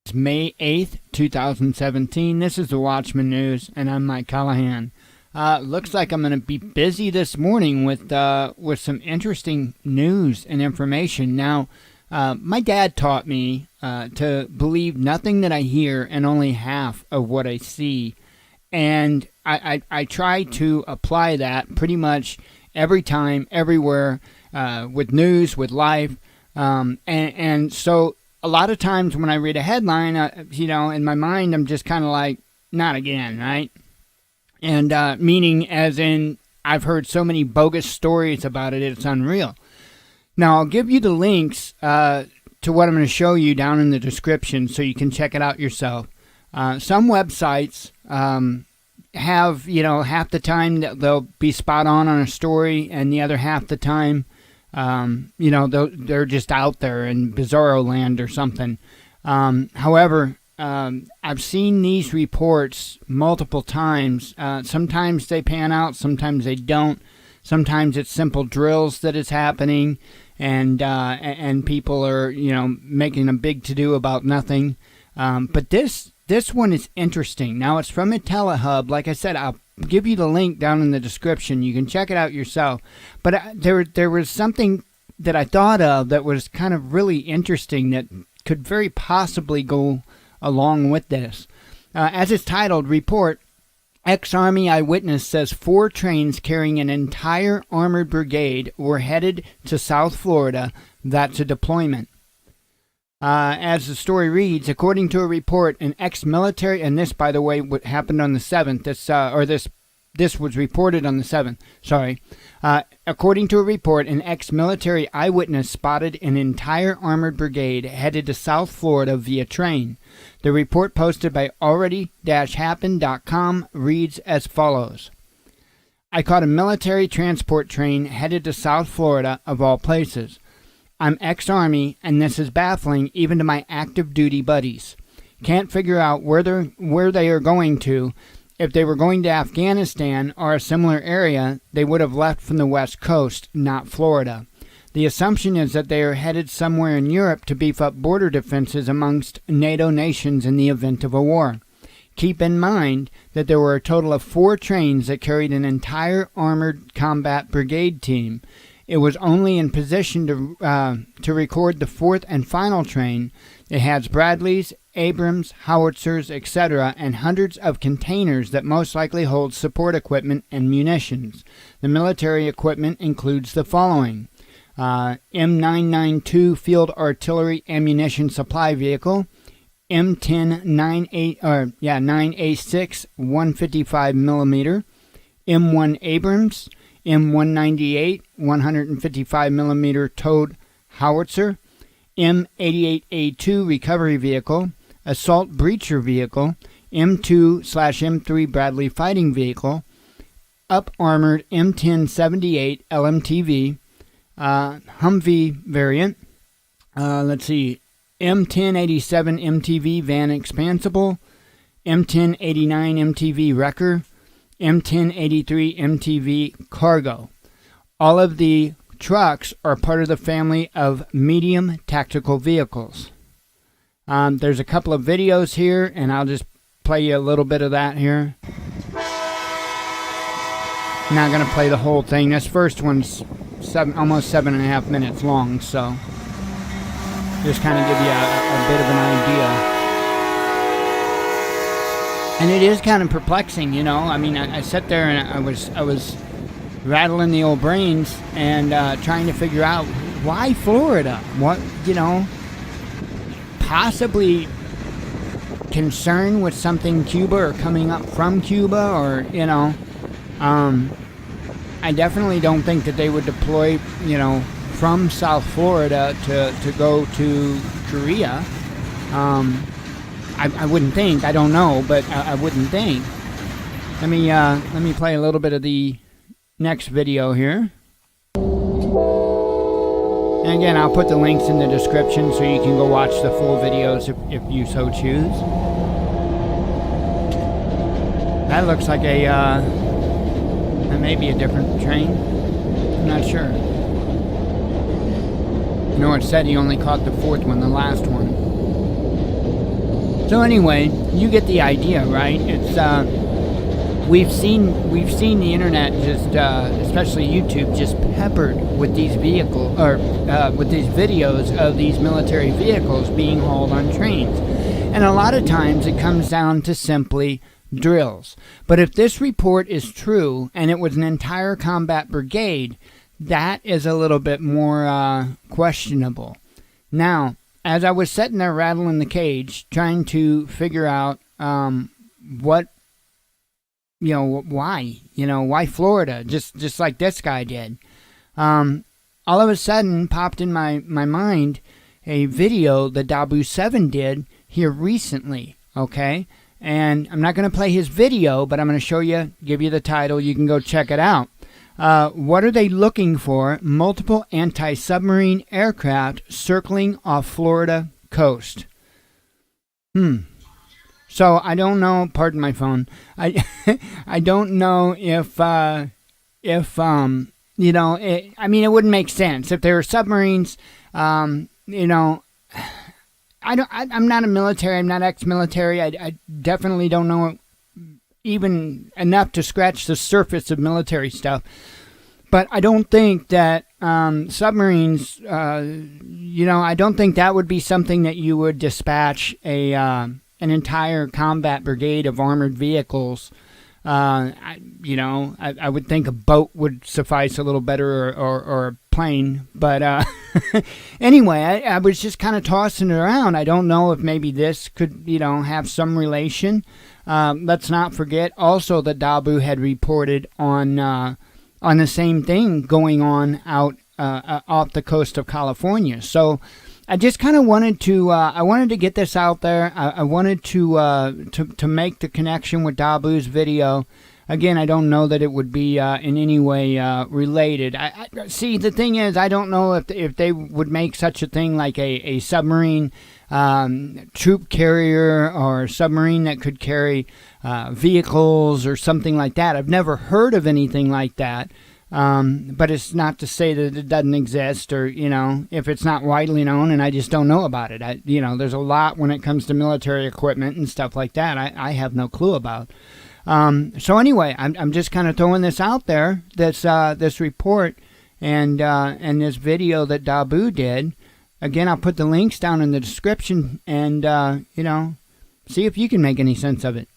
It's May 8th, 2017. This is the Watchman News, and I'm Mike Callahan. Looks like I'm going to be busy this morning with some interesting news and information. Now, my dad taught me to believe nothing that I hear and only half of what I see. And I try to apply that pretty much every time, everywhere, with news, with life. And so a lot of times when I read a headline, in my mind, I'm just kind of like, not again, right? And meaning as in, I've heard so many bogus stories about it, it's unreal. Now, I'll give you the links to what I'm going to show you down in the description so you can check it out yourself. Some websites have, half the time they'll be spot on a story, and the other half the time, they're just out there in bizarro land or something. However, I've seen these reports multiple times. Sometimes they pan out, sometimes they don't. Sometimes it's simple drills that is happening, and people are, making a big to-do about nothing. But this one is interesting. Now, it's from a telehub. Like I said, I'll give you the link down in the description. You can check it out yourself. But there was something that I thought of that was kind of really interesting that could very possibly go along with this. As it's titled, Report, Ex-Army Eyewitness says 4 trains carrying an entire armored brigade were headed to South Florida. That's a deployment. As the story reads, according to a report, an ex-military, and this, by the way, what happened on the 7th, this was reported on the 7th, sorry. According to a report, an ex-military eyewitness spotted an entire armored brigade headed to South Florida via train. The report posted by already-happened.com reads as follows. I caught a military transport train headed to South Florida, of all places. I'm ex-Army, and this is baffling even to my active duty buddies. Can't figure out where they are going to. If they were going to Afghanistan or a similar area, they would have left from the West Coast, not Florida. The assumption is that they are headed somewhere in Europe to beef up border defenses amongst NATO nations in the event of a war. Keep in mind that there were a total of 4 trains that carried an entire armored combat brigade team. It was only in position to record the 4th and final train. It has Bradleys, Abrams, howitzers, etc., and hundreds of containers that most likely hold support equipment and munitions. The military equipment includes the following. M992 Field Artillery Ammunition Supply Vehicle, M10 9A6 155mm, M1 Abrams, M198 155mm towed howitzer, M88A2 recovery vehicle, assault breacher vehicle, M2/M3 Bradley fighting vehicle, up-armored M1078 LMTV, Humvee variant, M1087 MTV van expansible, M1089 MTV wrecker, M1083 MTV cargo. All of the trucks are part of the family of medium tactical vehicles. There's a couple of videos here, and I'll just play you a little bit of that here. I'm not going to play the whole thing. This first one's almost 7.5 minutes long, so just kind of give you a bit of an idea. And it is kind of perplexing, I mean, I sat there and I was rattling the old brains and trying to figure out why Florida? What, possibly concerned with something Cuba or coming up from Cuba or, I definitely don't think that they would deploy, from South Florida to go to Korea. I wouldn't think. I don't know, but I wouldn't think. Let me play a little bit of the next video here. And again, I'll put the links in the description so you can go watch the full videos if you so choose. That looks like that may be a different train. I'm not sure. You know, it said he only caught the 4th one, the last one. So anyway, you get the idea, right? It's we've seen the internet just, especially YouTube, just peppered with these with these videos of these military vehicles being hauled on trains, and a lot of times it comes down to simply drills. But if this report is true and it was an entire combat brigade, that is a little bit more questionable. Now, as I was sitting there rattling the cage, trying to figure out why Florida, just like this guy did. All of a sudden popped in my mind a video that Dabu 7 did here recently, okay? And I'm not going to play his video, but I'm going to show you, give you the title. You can go check it out. What are they looking for? Multiple anti-submarine aircraft circling off Florida coast. So I don't know. Pardon my phone. I don't know if it wouldn't make sense if there were submarines. I'm not a military. I'm not ex-military. I definitely don't know even enough to scratch the surface of military stuff. But I don't think that submarines, I don't think that would be something that you would dispatch an entire combat brigade of armored vehicles. I would think a boat would suffice a little better, or a plane. But anyway, I was just kind of tossing it around. I don't know if maybe this could, have some relation. Let's not forget also that Dabu had reported on the same thing going on out off the coast of California. So I just kind of wanted to get this out there. I wanted to make the connection with Dabu's video. Again, I don't know that it would be in any way related. I see, the thing is, I don't know if they would make such a thing like a submarine troop carrier, or a submarine that could carry vehicles or something like that. I've never heard of anything like that. But it's not to say that it doesn't exist, or, if it's not widely known and I just don't know about it. There's a lot when it comes to military equipment and stuff like that I have no clue about. So anyway, I'm just kind of throwing this out there, this report and this video that Dabu did. Again, I'll put the links down in the description, and, see if you can make any sense of it.